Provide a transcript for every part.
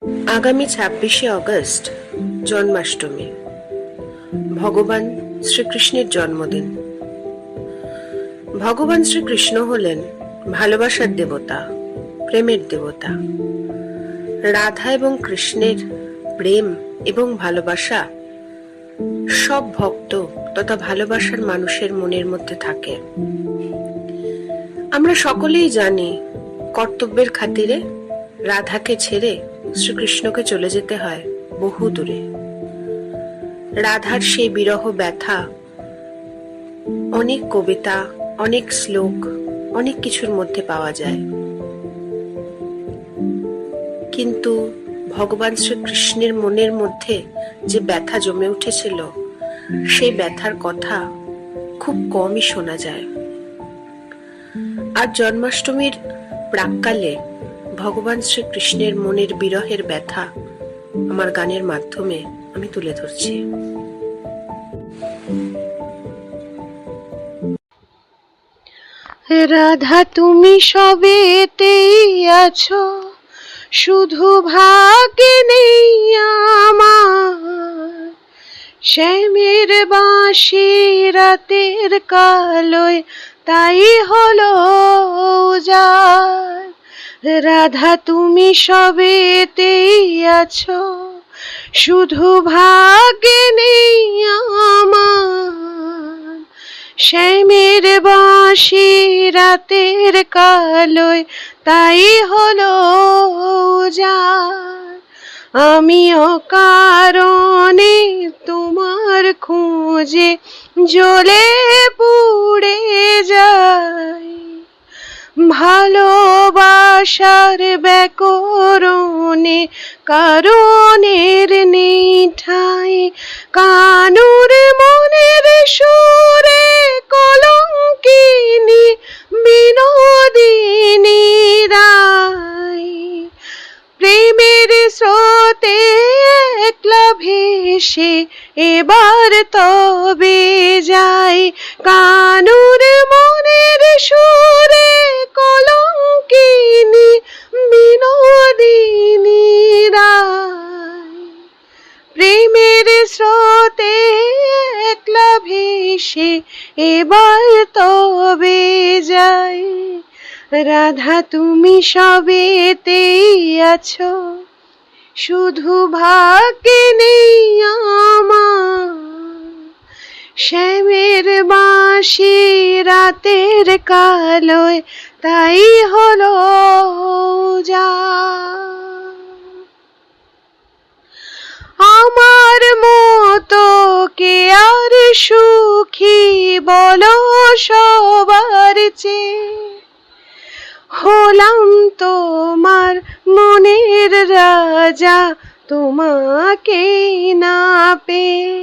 আগামী ২৬শে অগস্ট জন্মাষ্টমী, ভগবান শ্রীকৃষ্ণের জন্মদিন। ভগবান শ্রীকৃষ্ণ হলেন ভালোবাসার দেবতা, প্রেমের দেবতা। রাধা এবং কৃষ্ণের প্রেম এবং ভালোবাসা সব ভক্ত তথা ভালোবাসার মানুষের মনের মধ্যে থাকে। আমরা সকলেই জানি, কর্তব্যের খাতিরে রাধাকে ছেড়ে শ্রীকৃষ্ণকে চলে যেতে হয় বহু দূরে। রাধার সেই বিরহ ব্যথা অনেক কবিতা, অনেক শ্লোক, অনেক কিছুর মধ্যে পাওয়া যায়। কিন্তু ভগবান শ্রীকৃষ্ণের মনের মধ্যে যে ব্যথা জমে উঠেছিল, সেই ব্যথার কথা খুব কমই শোনা যায়। আর জন্মাষ্টমীর প্রাক্কালে ভগবান শ্রীকৃষ্ণের মনের বিরহের ব্যথা আমার গানের মাধ্যমে আমি তুলে ধরছি। রাধা তুমি সবেতেই আছো, শুধু ভাগ্যে নেই আমার। শ্যামের বাঁশি রাতের কালোয় তাই হলো উজাড়। রাধা তুমি সবেতেই আছো, শুধু ভাগ্যে নেই আমার। শ্যামের বাঁশি রাতের কালোয় তাই হলো উজাড়। আমি অকারণে তোমার খোঁজে জ্বলে পুড়ে যাই। ভালোবাসার ব্যাকরণে কারণের নেই ঠাই। কানুর মনের সুরে কলঙ্কিনী বিনোদিনী রায়। প্রেমের স্রোতে একলা ভেসে এবার তবে যাই। কানুর মনের সুরে কলঙ্কিনী বিনোদিনী রায়। প্রেমের স্রোতে একলা ভেসে এবার তবে যাই। রাধা তুমি সবেতেই আছো, শুধু ভাগ্যে নেই আমার। শ্যামের বাঁশি রাতের কালোয় তাই হলো উজাড়। আমার মতো কে আর সুখী বলো সবার চেয়ে। হলাম তোমার মনের রাজা তোমাকে না পেয়ে।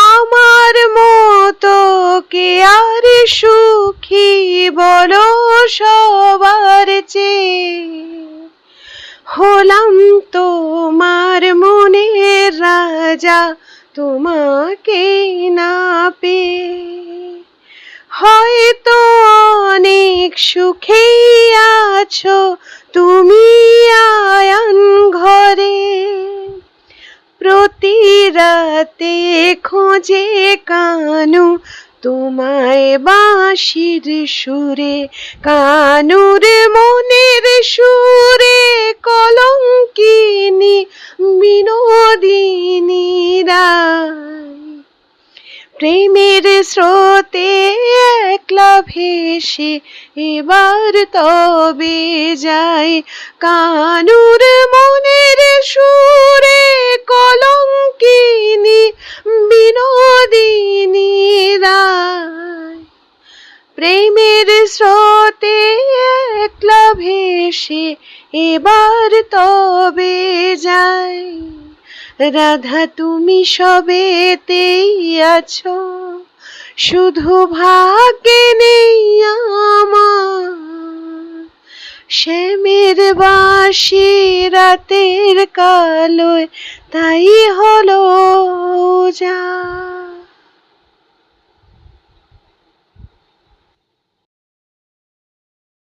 আমার মতো কে আর সুখী বলো সবার চেয়ে। হলাম তোমার মনের রাজা তোমাকে না পেয়ে। হয়তো অনেক সুখেই আছো তুমি আয়ান ঘরে। প্রতি রাতে খোঁজে কানু তোমায় বাঁশির সুরে। কানুর মনের সুরে কলঙ্কিনী বিনোদিনী রায়। প্রেমের স্রোতে একলা ভেসে এবার তবে যাই। কানুর মনের সুরে কলঙ্কিনী বিনোদিনী রায়। প্রেমের স্রোতে একলা ভেসে এবার তবে যাই। রাধা তুমি সবেতেই আছো, শুধু ভাগ্যে নেই আমার। শ্যামের বাঁশি রাতের কালোয় তাই হলো উজাড়।